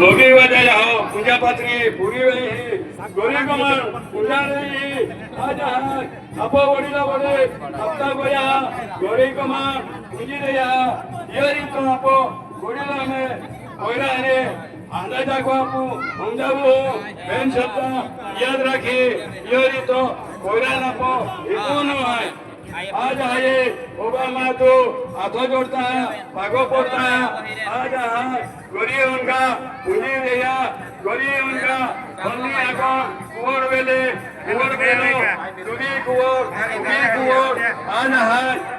भोगी बजाय आओ पूजा पत्री पूरी वही गोरी कमर पूजा रही आज अपो वडीला वडे हप्ता गोया गोरी कमर पूजी रहा ये रीतो अपो वडीला में कोयरा ने अंदाजा को आपू समझावो बेन शब्द याद रखी ये रीतो कोयरा ना पो इतनो है आज आए ओबामा तो हाथों जोड़ता है भागो पड़ता है आज गोरी उनका पूजी रहा गोरी उनका बंदी आको कुंवर वेले कुंवर वेलो दुगी कुंवर आज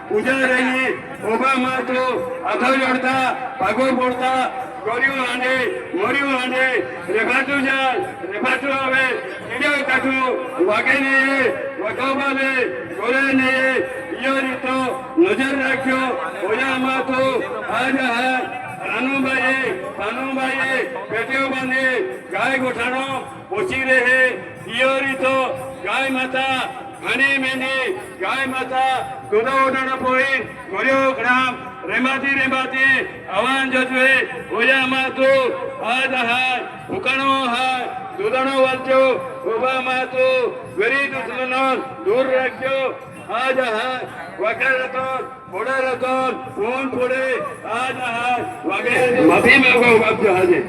पूजा रही ओबामा तो हाथों जोड़ता भागो पड़ता गोरियों आने मोरियों आने रेबाटू जाए रेबाटू आवे वीडियो काटू वाके नहीं वकाबा ले गोरे नहीं ये रीतो नजर रखो ओबामा तो आज कानूबाई पेटियों बांधे गाय गोठानो पोची रहे ये रीतो गाय माता घनी मेनी गाय माता दूधा उठाना पोई गोरियो ग्राम रेमाती आवान जजवे ओबामा तो आज उकानो दूधानो वालचो ओबामा तो गरी दुश्मनो दूर रखो आज वकालतोन फोड़ारतोन फोन फोड़े आज वगैरह माफी मांगो बाप जो हाजे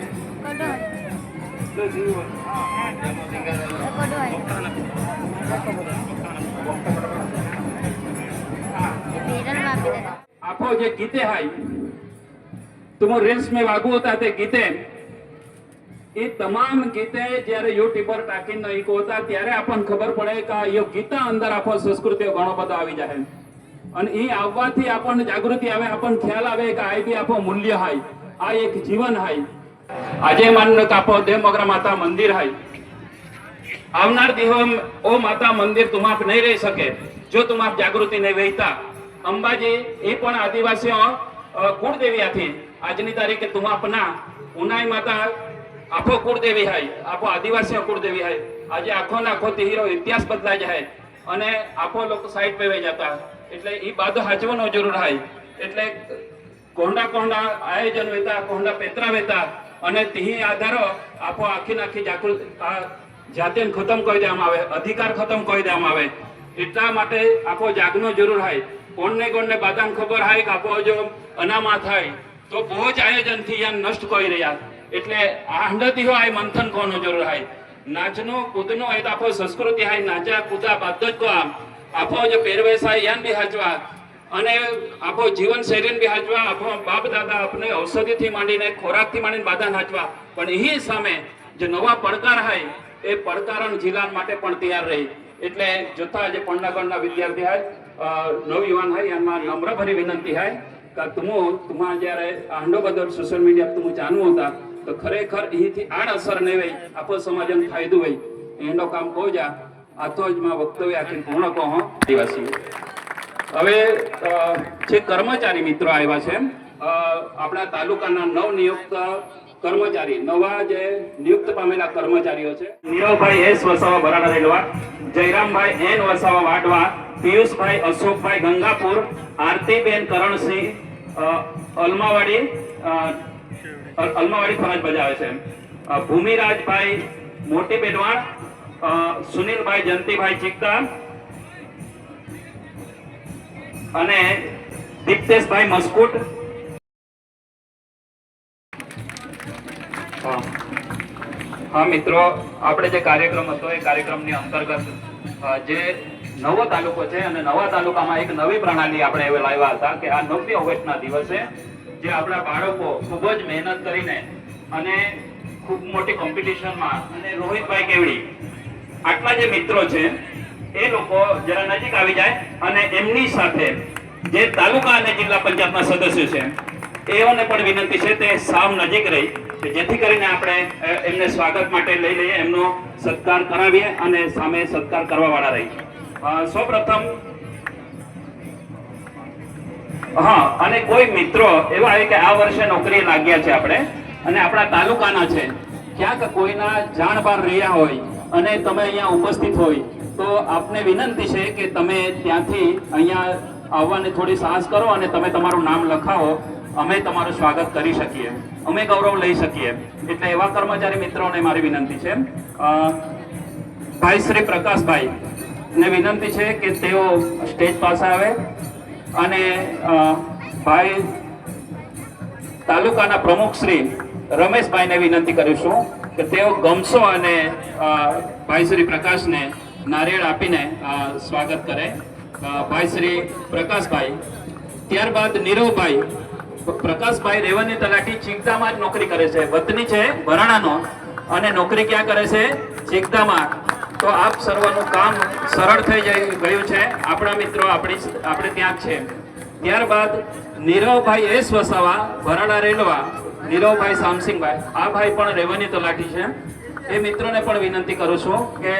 आपो जे गीते हाय तुम रेल्स में वागू होता ते गीते એ તમામ ગીતે જ્યારે યુટ્યુબ પર ટાંકીને ઈકો હતા ત્યારે આપણને ખબર પડે કે એ ગીતા અંદર આપણો સંસ્કૃતિઓ ઘણો બધો આવી જાય અને એ આવવાથી આપણને જાગૃતિ આવે આપણને ખ્યાલ આવે કે આ બી આપણો મૂલ્ય હાય આ એક જીવન હાય આજે માનને કે આપણો દેવમગરા માતા મંદિર હાય આવનાર દિવસ ઓ માતા મંદિર તુમાપ નહીં રહી શકે જો તુમાપ જાગૃતિ નહીં વહેતા અંબાજી એ પણ આદિવાસીઓ કુળદેવી હતી આજની તારીખે તુમાપના ઉનાઈ માતા आपो कुलदेवी है आपो आदिवासी कुलदेवी है आज आखो नाखो तीरो इतिहास बदला जाए अने आपो लोग साइड पे वही जाता એટલે ઈ બાદ હાચવાનો જરૂર है એટલે કોંડા કોંડા આયોજન વેતા કોંડા પેત્રા વેતા અને તી આધારો આપો આખી નાખી જાગૃત જાતિને ખતમ કરી દેવામાં આવે અધિકાર ખતમ કરી દેવામાં આવે એટલા માટે આપો જાગનો જરૂર है કોણને બાદામ ખબર है કે આપો જો અનામા થાય તો બહુ જ આયોજન થી યા નષ્ટ કરી રહ્યા એટલે આંડતી હોય મંથન કોનો જરૂર है नाचनो कूदनो है तो आपो संस्कृति है नाचा कूदा बात को आपो जो पेरवेश है यान भी हाचवा अने आपो जीवन शैली भी हाचवा आपो बाप दादा अपने औषधि थी मांडीने खोराक थी मांडीने बाधा हाचवा पण ई सामे जो नवा પડકાર है ए પડકારણ जिला माटे पण तैयार रही એટલે જોતા જે પંડાગણના વિદ્યાર્થી है નવયુવાન है એમાં નમ્ર ભરી વિનંતી है કે तुम्हा જ્યારે આંડો બદલ સોશિયલ મીડિયા तुम जानू होता तो खरेखर ही आड़ असर नहीं वही आप समाजन फायदो वही एंडो काम को जा आ तो ज मां वक्तव्य आखिर पूर्ण कहो आदिवासी हवे जे कर्मचारी मित्रों आव्या छे आपणा तालुकाना नवनियुक्त कर्मचारी नवा जे नियुक्त पामेला कर्मचारीओ छे नीरवभाई एस वसावा बराड़ा रेलवा जयरामभाई एन वसावा वाडवा पीयूषभाई अशोकभाई गंगापुर आरतीबेन करणसिंह अलमावाड़ी अलमावाड़ी फरज बजावे छे भूमिराज भाई मोटी बेडवाण सुनील भाई जंती भाई चिक्ता अने दीप्तेश भाई मस्कुट हाँ मित्रों आपणे जे कार्यक्रम हतो ए कार्यक्रमनी अंतर्गत जे नवो तालुको छे अने नवा तालुकामां एक नवी प्रणाली आपणे लाव्या हता के आ नव्य ऑगस्टना दिवसे जे आपણા બાળકો ખૂબ જ મહેનત કરીને અને ખૂબ મોટી કોમ્પિટિશનમાં અને રોહિતભાઈ કેવડી આટલા જે મિત્રો છે એ લોકો જરા નજીક આવી જાય અને એમની સાથે જે તાલુકા અને જિલ્લા પંચાયતના સદસ્યો છે એઓને પણ વિનંતી છે તે સાવ નજીક રહી જેથી કરીને આપણે એમને સ્વાગત માટે લઈ લઈએ એમનો સત્કાર કરાવીએ અને સામે સત્કાર કરવાવાળા રહી સૌપ્રથમ हाँ अने कोई मित्रों एवा है कि आ वर्षे नौकरी लाग्या छे आपणे अने आपणा तालुकाना छे क्यांक कोईना जाण बार रह्या होय अने तमे अहींया उपस्थित होय तो आपने विनंती छे कि तमे त्यांथी अहींया आववानी थोड़ी साहस करो अने तमे तमारुं नाम लखावो अमे तमारुं स्वागत करी शकीए। અમે ગૌરવ લઈ શકીએ. એટલે એવા કર્મચારી મિત્રોને મારી વિનંતી છે, ભાઈ શ્રી પ્રકાશભાઈ ને વિનંતી છે કે તેઓ સ્ટેજ પાસે આવે અને ભાઈ તાલુકાના પ્રમુખ શ્રી રમેશભાઈને વિનંતી કરીશું કે તેઓ ગમસો અને ભાઈ શ્રી પ્રકાશને નારિયેળ આપીને સ્વાગત કરે. ભાઈ શ્રી પ્રકાશભાઈ, ત્યારબાદ નીરવભાઈ. પ્રકાશભાઈ રેવન્યુ તલાટી ચીકદામાં જ નોકરી કરે છે, વતની છે ભરાણાનો અને નોકરી ક્યાં કરે છે? ચીકદામાં. તો આપ સર્વનું કામ સરળ થઈ ગયું છે. આપણા મિત્રો આપણે ત્યાં જ છે. ત્યારબાદ નીરવભાઈ એસ વસાવા, ભરાડા રેલવા. નીરવભાઈ શામસિંહભાઈ, આ ભાઈ પણ રેવન્યુ તલાટી છે. એ મિત્રોને પણ વિનંતી કરું છું કે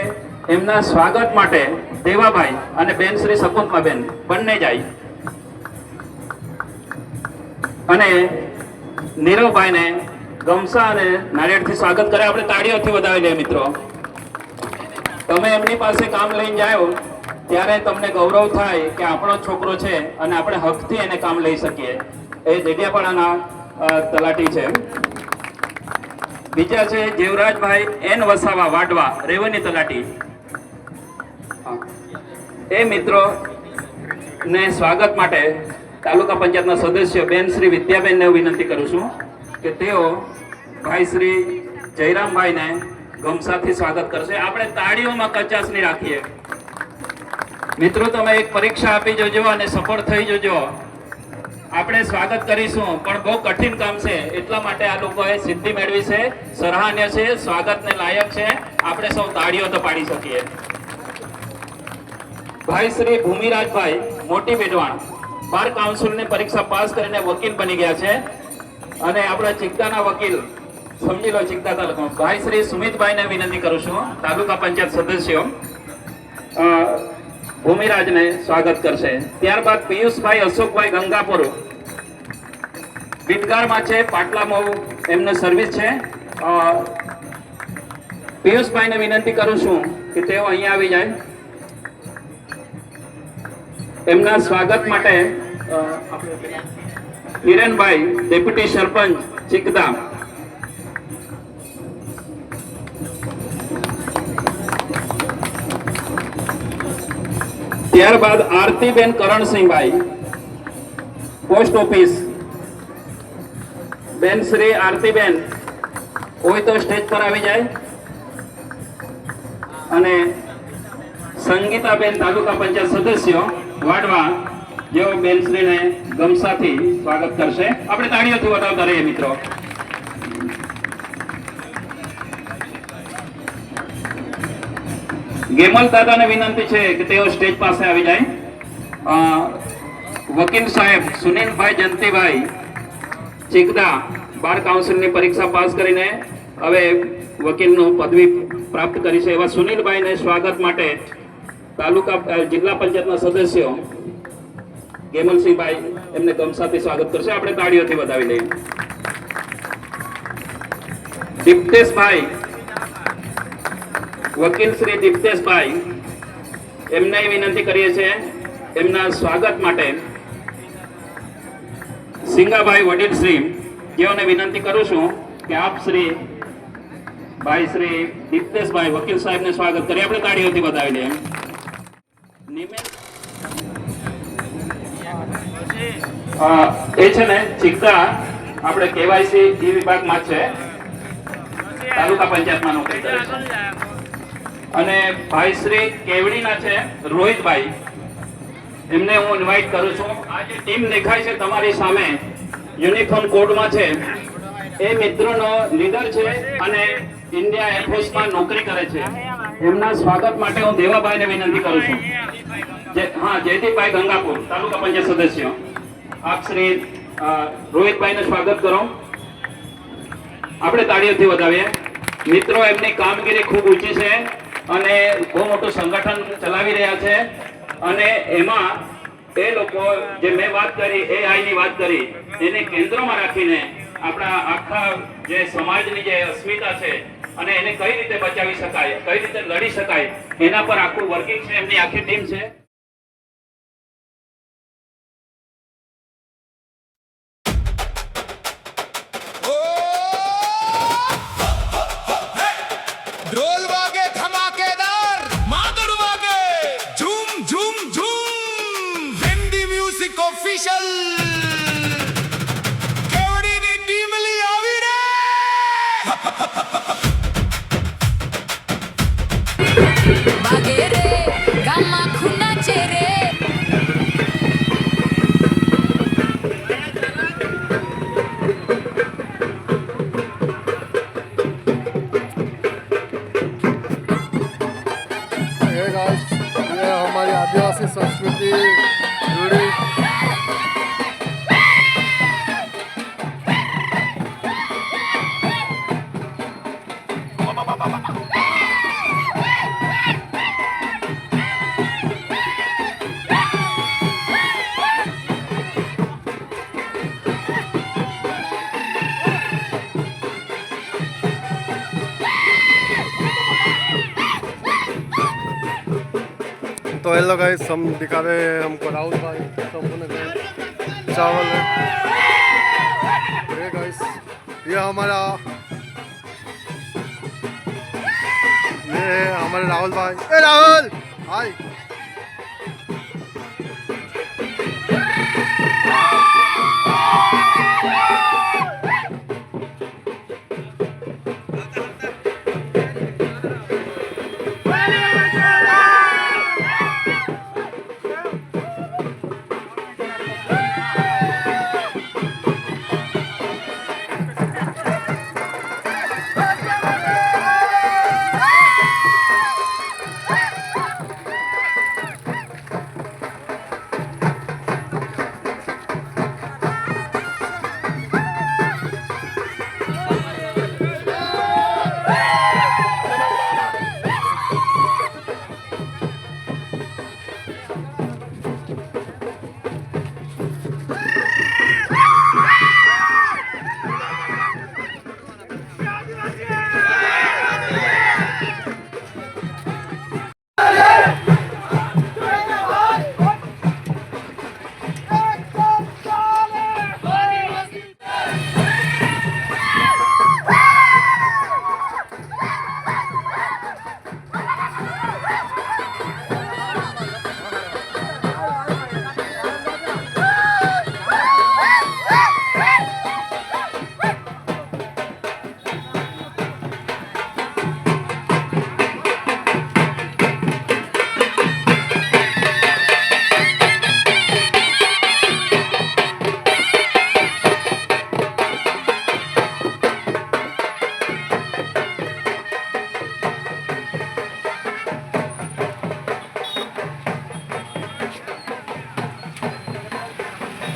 એમના સ્વાગત માટે દેવાભાઈ અને બેન શ્રી શકુંતલાબેન બંને જાય અને નીરવભાઈને ગમસા અને નારિયેળથી સ્વાગત કરે. આપણે તાળીઓથી વધાવી લઈએ મિત્રો. તમે એમની પાસે કામ લઈને જાઓ ત્યારે તમને ગૌરવ થાય કે આપણો છોકરો છે અને આપણે હકથી એને કામ લઈ શકીએ. એ જેડિયાપાડાના તલાટી છે. બીજા છે જીવરાજભાઈ એન વસાવા, વાડવા, રેવન્યુ તલાટી. એ મિત્રો ને સ્વાગત માટે તાલુકા પંચાયતના સદસ્ય બેન શ્રી વિદ્યાબેનને વિનંતી કરું છું કે તેઓ ભાઈ શ્રી જયરામભાઈને ગમસાથી સ્વાગત કરશે. આપણે તાળીઓમાં કચાશ નહીં રાખીએ. મિત્રો તમે એક પરીક્ષા આપી જોજો અને સફળ થઈ જજો. આપણે સ્વાગત કરીશું પણ બહુ કઠિન કામ છે, એટલા માટે આ લોકોએ સિદ્ધિ મેળવી છે. સરાહનીય છે, સ્વાગતને લાયક છે. આપણે સૌ તાળીઓ તો પાડી શકીએ. ભાઈ શ્રી ભૂમિરાજભાઈ, મોટી બેડવાણ, બાર કાઉન્સિલની પરીક્ષા પાસ કરીને વકીલ બની ગયા છે અને આપણા ચિકદાના વકીલ, સમજી લો ચિકદા તાલુકા. ભાઈ શ્રી સુમિતભાઈને વિનંતી કરું છું, તાલુકા પંચાયત સદસ્યો, ભૂમિરાજને સ્વાગત કરશે. ત્યારબાદ પિયુષભાઈ અશોકભાઈ ગંગાપુર, બીટગારમાં છે, પાટલામાં એમને સર્વિસ છે. પિયુષભાઈને વિનંતી કરું છું કે તેઓ અહીંયા આવી જાય. એમના સ્વાગત માટે હિરેનભાઈ, ડેપ્યુટી સરપંચ ચિકદા. ત્યારબાદ આરતીબેન કરણસિંહભાઈ, પોસ્ટ ઓફિસ. બેન શ્રી આરતીબેન હોય તો સ્ટેજ પર આવી જાય. અને સંગીતાબેન, તાલુકા પંચાયત સદસ્ય, વાડવા, જેઓ બેનશ્રીને ગમસાથી સ્વાગત કરશે. આપણે તાળીઓથી વધાવતા રહીએ મિત્રો. ગેમલ દાદાને વિનંતી છે કે તેઓ સ્ટેજ પાસે આવી જાય. વકીલ સાહેબ સુનિલભાઈ જંતીભાઈ, ચિકદા, બાર કાઉન્સિલની પરીક્ષા પાસ કરીને હવે વકીલનું પદવી પ્રાપ્ત કરી છે એવા સુનિલભાઈને સ્વાગત માટે તાલુકા જિલ્લા પંચાયતના સદસ્યો ગેમલસિંહભાઈ એમને ગમસાથી સ્વાગત કરશે. આપણે તાળીઓથી વધાવી લઈએ. દીપ્તેશભાઈ, વકીલ શ્રી દીપ્તેશભાઈ, એમને વિનંતી કરીએ છીએ એમના સ્વાગત માટે સિંગાભાઈ વડીલ શ્રી, જેઓને વિનંતી કરું છું કે આપ શ્રી ભાઈ શ્રી દીપ્તેશભાઈ વકીલ સાહેબને સ્વાગત કરીએ. આપણે તાળીઓથી વધાવી લઈએ. એ છે ને ચિકદા, આપણે કેવાયસી એ વિભાગમાં છે, તાલુકા પંચાયતમાં નોકરી કરે છે. અને ભાઈ શ્રી કેવડીના છે રોહિતભાઈ, એમને હું ઇન્વાઇટ કરું છું. આ જે ટીમ દેખાય છે તમારી સામે યુનિફોર્મ કોડમાં છે, એ મિત્રોનો લીડર છે અને ઇન્ડિયા એરફોર્સમાં નોકરી કરે છે. એમના સ્વાગત માટે હું દેવાભાઈને વિનંતી કરું છું. હા, જયદીપભાઈ ગંગાપુર, તાલુકા પંચાયત સદસ્ય. આપ શ્રી રોહિતભાઈને સ્વાગત કરો. આપણે તાળીઓથી વધાવીએ. મિત્રો, એમની કામગીરી ખૂબ ઊંચી છે અને બહુ મોટું સંગઠન ચલાવી રહ્યા છે. અને એમાં એ લોકો જે મેં વાત કરી, AI ની વાત કરી, એને કેન્દ્રમાં રાખીને આપણા આખા જે સમાજની જે અસ્મિતા છે અને એને કઈ રીતે બચાવી શકાય, કઈ રીતે લડી શકાય, એના પર આખું વર્કિંગ છે. એમની આખી ટીમ છે. Oh! આદિવાસી સંસ્કૃતિ રૂઢી तो हेलो गाइस, हम दिखा रहे हैं हमको राहुल भाई संपूर्ण चावल है ये गाइस, ये हमारा ये है हमारे राहुल भाई। ए राहुल हाय।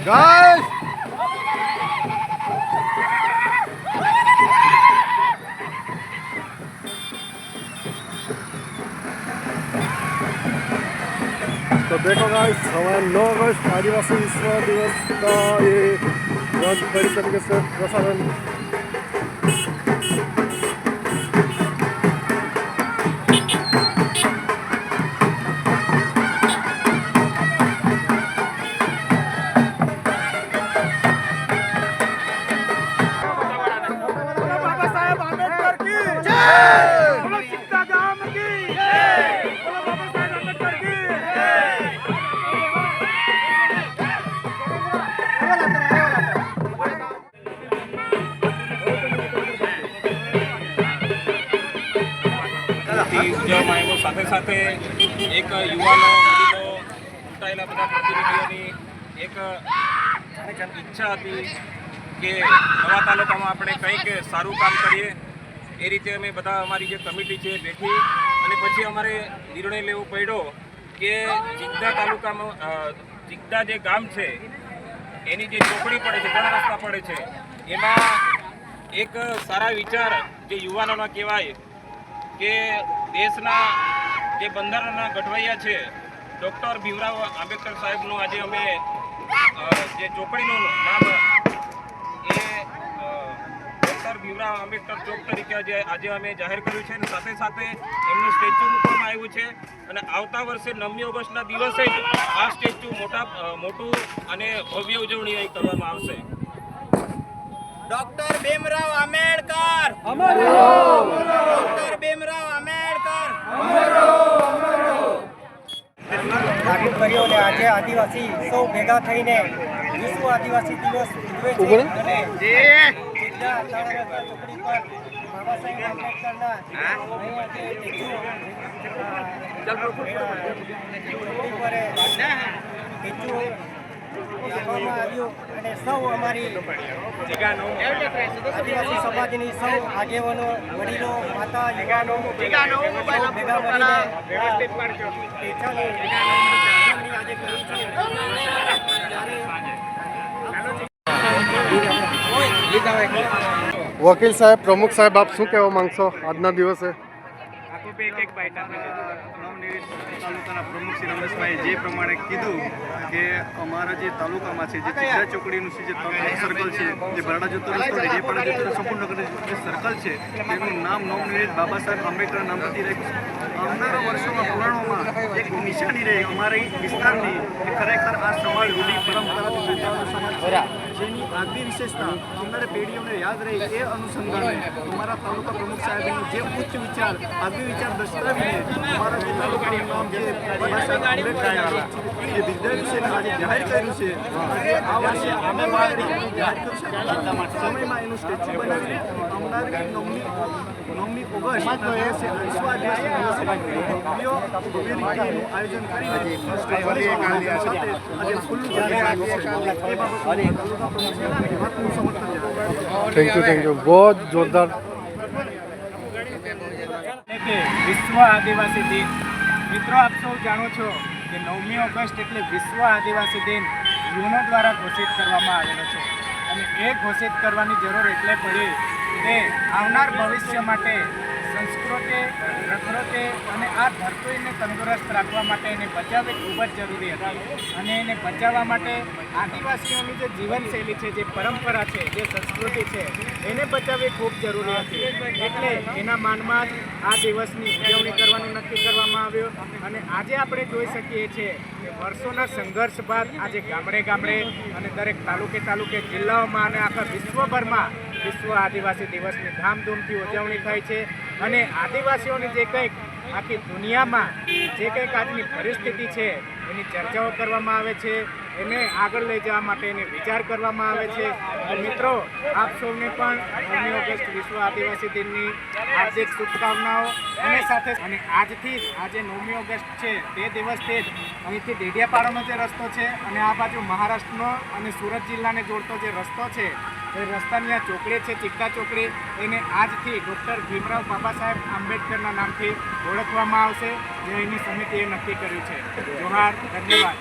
गाइस तो देखो गाइस, हमारे 9 अगस्त आदिवासी विश्व दिवस का ये बहुत बड़ी तरीके से प्रसारण ઉજવવામાં આવ્યો, સાથે સાથે એક યુવાનો ચૂંટાયેલા બધા પ્રતિનિધિઓની એક ઈચ્છા હતી કે નવા તાલુકામાં આપણે કંઈક સારું કામ કરીએ. એ રીતે અમે બધા અમારી જે કમિટી છે બેઠી અને પછી અમારે નિર્ણય લેવો પડ્યો કે ચિગદા તાલુકામાં ચિગદા જે ગામ છે એની જે ચોકડી પડે છે, 3 રસ્તા પડે છે, એમાં એક સારા વિચાર જે યુવાનોના કહેવાય કે દેશના જે બંધારણના ઘડવૈયા છે ડૉક્ટર ભીમરાવ આંબેડકર સાહેબનું આજે અમે જે ચોકડીનું નામ એ ડૉક્ટર ભીમરાવ આંબેડકર ચોક તરીકે આજે અમે જાહેર કર્યું છે અને સાથે સાથે એમનું સ્ટેચ્યુ મૂકવામાં આવ્યું છે અને આવતા વર્ષે 9મી ઓગસ્ટના દિવસે જ આ સ્ટેચ્યુ મોટું અને ભવ્ય ઉજવણી અહીં કરવામાં આવશે. ડોક્ટર ભીમરાવ આંબેડકર ડોક્ટર ભીમરાવ આંબેડકર તાકીદ કર્યો અને આજે આદિવાસી સૌ ભેગા થઈને વિશ્વ આદિવાસી દિવસ ઉજવે છે અને જિલ્લા તાળાગઢ ચોકડી પર બાબા સાહેબ આંબેડકરના અહીંયા જે સ્ટેચ્યુ ચોકડી પર સ્ટેચ્યુ રાખવામાં આવ્યું અને સૌ અમારી આદિવાસી સમાજની સૌ આગેવાનો, વડીલો, માતા, યુવાનો ભેગા મળીને સ્ટેચ્યુની આજે કરી છે વકીલ સાહેબ, પ્રમુખ સાહેબ, આપ શું કહેવા માંગશો આજના દિવસે? નવનિર્મિત તાલુકાના પ્રમુખ શ્રી રમેશભાઈ જે પ્રમાણે કીધું કે અમારા જે તાલુકામાં છે જે ચિત્રા ચોકડીનું છે જે સર્કલ છે જે બરાડા જતો રસ્તો જે પણ જતો સંપૂર્ણ જે સર્કલ છે તેનું નામ નવનિર્મિત બાબા સાહેબ આંબેડકર નામ પરથી રાખ્યું છે. આવનારા વર્ષોમાં પુરાણોમાં એક નિશાની રહે અમારી વિસ્તારની કે ખરેખર આ સમાજ રૂઢી પરંપરાથી જોડાયેલો સમાજ છે જેની આગવી વિશેષતા આવનારી પેઢીઓને યાદ રહે એ અનુસંધાને અમારા તાલુકા પ્રમુખ સાહેબનો જે ઉચ્ચ વિચાર આગવી વિચાર દર્શાવીને અમારા જે તાલુકાનું નામ જે બાબા સાહેબ આંબેડકર જે વિદ્યા વિશેને આજે જાહેર કર્યું છે આજે આ વર્ષે અમે જાહેર કર્યું છે સમયમાં એનું સ્ટેચ્યુ બનાવીને આવનારી નવમી ઓગસ્ટ વિશ્વ આદિવાસી દિવસે ભવ્ય રીતિનું આયોજન કરીને સાથે આજે ખુલ્લું જાહેર કર્યું છે એ બાબતનું તાલુકા પ્રમુખ સાહેબને મહત્વનું સમર્થન જણાવ્યું. થેન્ક યુ, બહુ જોરદાર. વિશ્વ આદિવાસી દિન. મિત્રો, આપ સૌ જાણો છો કે 9મી ઓગસ્ટ એટલે વિશ્વ આદિવાસી દિન યુનો દ્વારા ઘોષિત કરવામાં આવેલો છે અને એ ઘોષિત કરવાની જરૂર એટલે પડી કે આવનાર ભવિષ્ય માટે સંસ્કૃતિ, પ્રકૃતિ અને આ ધરતીને તંદુરસ્ત રાખવા માટે એને બચાવવી ખૂબ જ જરૂરી હતી અને એને બચાવવા માટે આદિવાસીઓની જે જીવનશૈલી છે, જે પરંપરા છે, જે સંસ્કૃતિ છે એને બચાવવી ખૂબ જરૂરી હતી. એટલે એના માનમાં જ આ દિવસની ઉજવણી કરવાનું નક્કી કરવામાં આવ્યું અને આજે આપણે જોઈ શકીએ છીએ કે વર્ષોના સંઘર્ષ બાદ આજે ગામડે ગામડે અને દરેક તાલુકે તાલુકે જિલ્લાઓમાં અને આખા વિશ્વભરમાં વિશ્વ આદિવાસી દિવસની ધામધૂમથી ઉજવણી થાય છે અને આદિવાસીઓની જે કંઈક આખી દુનિયામાં જે કંઈક આજની પરિસ્થિતિ છે એની ચર્ચાઓ કરવામાં આવે છે, એને આગળ લઈ જવા માટે એને વિચાર કરવામાં આવે છે. તો મિત્રો, આપ સૌને પણ 9મી ઓગસ્ટ વિશ્વ આદિવાસી દિનની હાર્દિક શુભકામનાઓ અને સાથે અને આજથી જ આજે 9મી ઓગસ્ટ છે તે દિવસથી જ અહીંથી ડેડિયાપાડાનો જે રસ્તો છે અને આ બાજુ મહારાષ્ટ્રનો અને સુરત જિલ્લાને જોડતો જે રસ્તો છે એ રસ્તાની આ ચોકડી છે, ચિક્કા ચોકડી, એને આજથી ડૉક્ટર ભીમરાવ બાબા સાહેબ આંબેડકરના નામથી ઓળખવામાં આવશે જે એની સમિતિએ નક્કી કર્યું છે. જોહાર, ધન્યવાદ.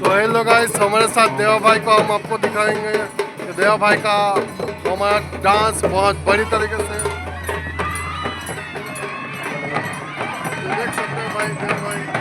तो हेलो गाइस, हमारे साथ देवा भाई को हम आपको दिखाएंगे कि देवा भाई का हमारा डांस बहुत बड़ी तरीके से देख सकते हैं भाई, देवा भाई